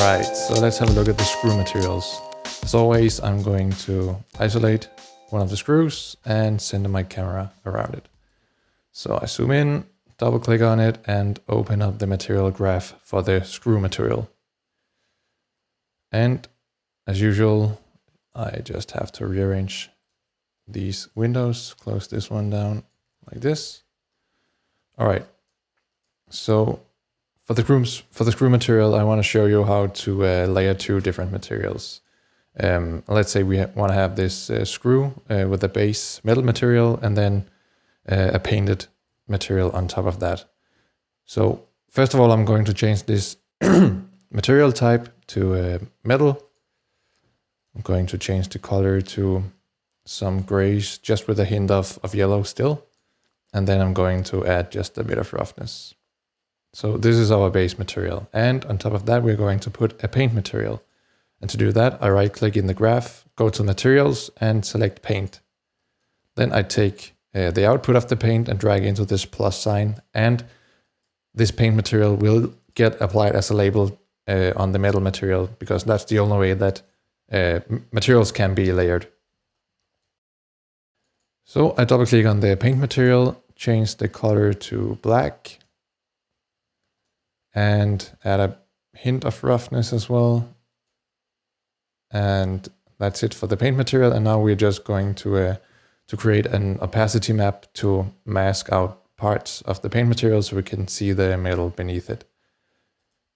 Alright, so let's have a look at the screw materials. As always, I'm going to isolate one of the screws and center my camera around it. So I zoom in, double click on it and open up the material graph for the screw material. And as usual, I just have to rearrange these windows, close this one down like this. All right, so for the screw material, I want to show you how to layer two different materials. Let's say we want to have this screw with a base metal material and then a painted material on top of that. So first of all, I'm going to change this material type to metal. I'm going to change the color to some grays, just with a hint of yellow still. And then I'm going to add just a bit of roughness. So this is our base material. And on top of that, we're going to put a paint material. And to do that, I right click in the graph, go to materials and select paint. Then I take the output of the paint and drag into this plus sign. And this paint material will get applied as a label on the metal material, because that's the only way that materials can be layered. So I double click on the paint material, change the color to black, and add a hint of roughness as well. And that's it for the paint material. And now we're just going to create an opacity map to mask out parts of the paint material so we can see the metal beneath it.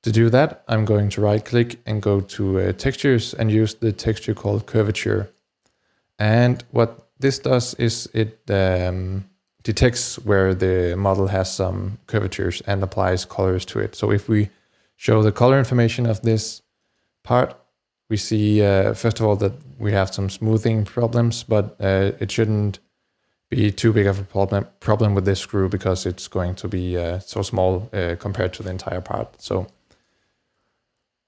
To do that, I'm going to right click and go to textures and use the texture called curvature. And what this does is it detects where the model has some curvatures and applies colors to it. So if we show the color information of this part, we see first of all that we have some smoothing problems, but it shouldn't be too big of a problem with this screw, because it's going to be so small compared to the entire part. So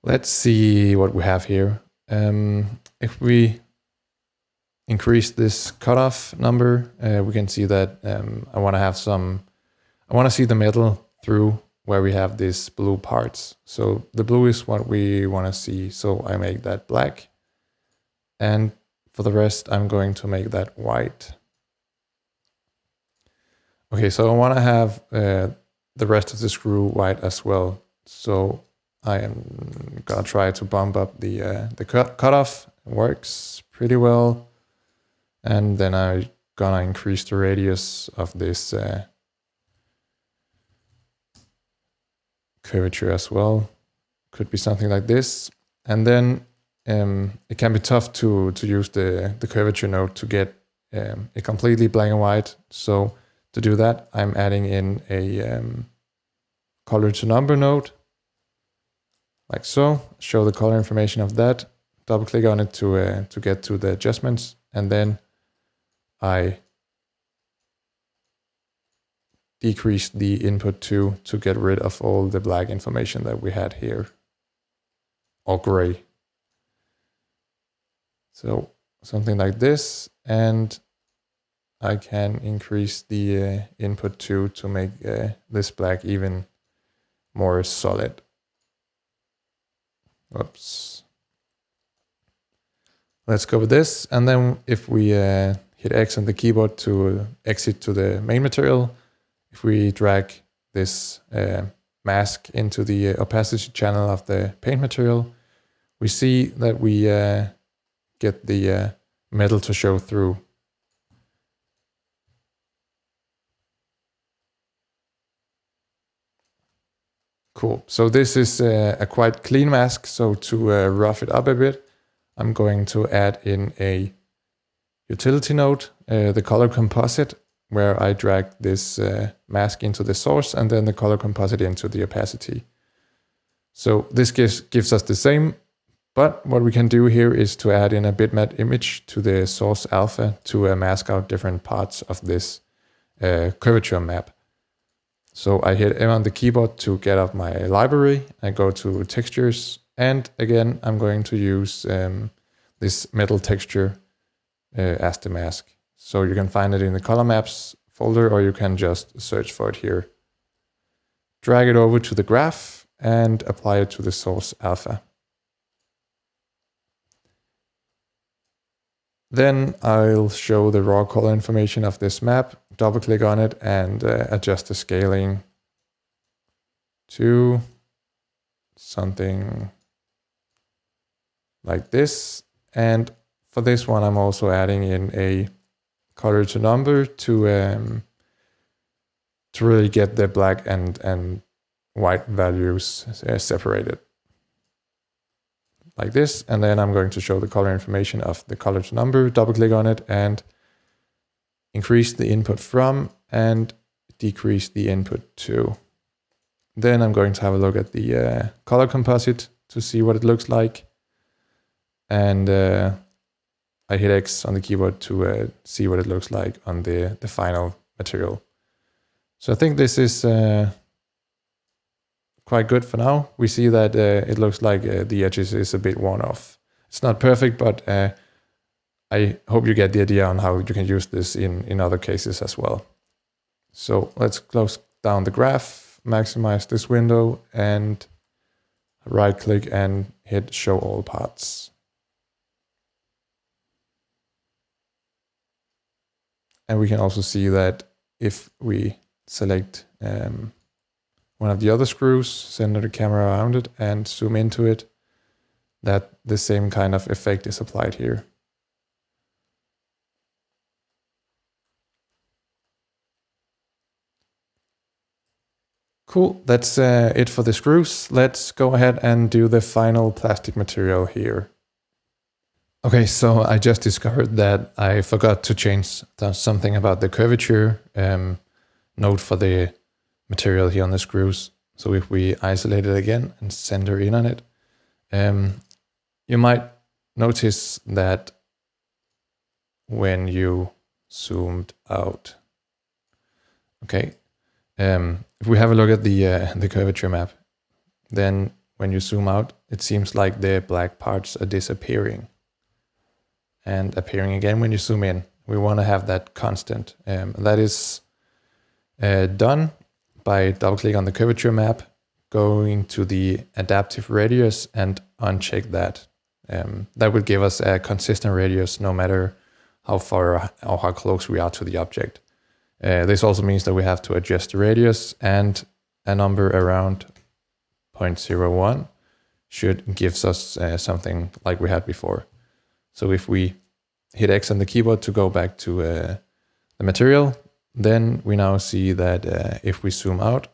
let's see what we have here. If we increase this cutoff number, we can see that I want to see the metal through where we have these blue parts. So the blue is what we want to see. So I make that black. And for the rest, I'm going to make that white. Okay, so I want to have the rest of the screw white as well. So I am gonna try to bump up the cutoff. It works pretty well. And then I'm gonna increase the radius of this curvature as well. Could be something like this. And then it can be tough to use the curvature node to get it completely black and white. So to do that, I'm adding in a color to number node, like so. Show the color information of that. Double click on it to get to the adjustments, and then I decrease the input to get rid of all the black information that we had here, or gray. So something like this, and I can increase the input to make this black even more solid. Oops. Let's go with this, and then if we hit X on the keyboard to exit to the main material, if we drag this mask into the opacity channel of the paint material, we see that we get the metal to show through. Cool. So this is a quite clean mask. So to rough it up a bit, I'm going to add in a utility node, the color composite, where I drag this mask into the source and then the color composite into the opacity. So this gives us the same, but what we can do here is to add in a bitmap image to the source alpha to mask out different parts of this curvature map. So I hit M on the keyboard to get up my library. I go to textures, and again, I'm going to use this metal texture as the mask. So you can find it in the color maps folder, or you can just search for it here. Drag it over to the graph and apply it to the source alpha. Then I'll show the raw color information of this map, double click on it and adjust the scaling to something like this. And for this one, I'm also adding in a color to number to really get the black and white values separated. Like this, and then I'm going to show the color information of the color to number, double click on it and increase the input from and decrease the input to. Then I'm going to have a look at the color composite to see what it looks like. And I hit X on the keyboard to see what it looks like on the final material. So I think this is quite good for now. We see that it looks like the edges is a bit worn off. It's not perfect, but I hope you get the idea on how you can use this in other cases as well. So let's close down the graph, maximize this window, and right click and hit show all parts. And we can also see that if we select one of the other screws, center the camera around it and zoom into it, that the same kind of effect is applied here. Cool, that's it for the screws. Let's go ahead and do the final plastic material here. Okay, so I just discovered that I forgot to change something about the curvature node for the material here on the screws. So if we isolate it again and center in on it, you might notice that when you zoomed out. Okay, if we have a look at the curvature map, then when you zoom out, it seems like the black parts are disappearing and appearing again when you zoom in. We want to have that constant. That is done by double click on the curvature map, going to the adaptive radius and uncheck that. That would give us a consistent radius no matter how far or how close we are to the object. This also means that we have to adjust the radius, and a number around 0.01 should give us something like we had before. So if we hit X on the keyboard to go back to the material, then we now see that if we zoom out,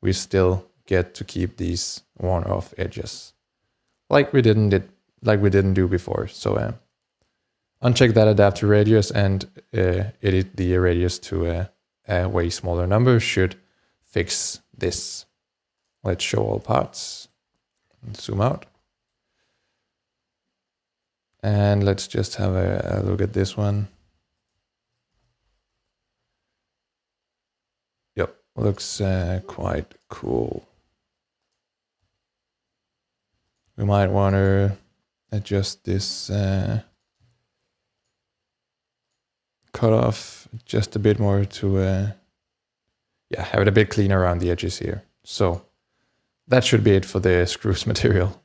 we still get to keep these worn off edges, like we didn't do before. So uncheck that adaptive radius and edit the radius to a way smaller number should fix this. Let's show all parts and zoom out. And let's just have a look at this one. Yep, looks quite cool. We might want to adjust this cutoff just a bit more to have it a bit cleaner around the edges here. So that should be it for the screws material.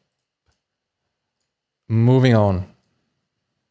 Moving on,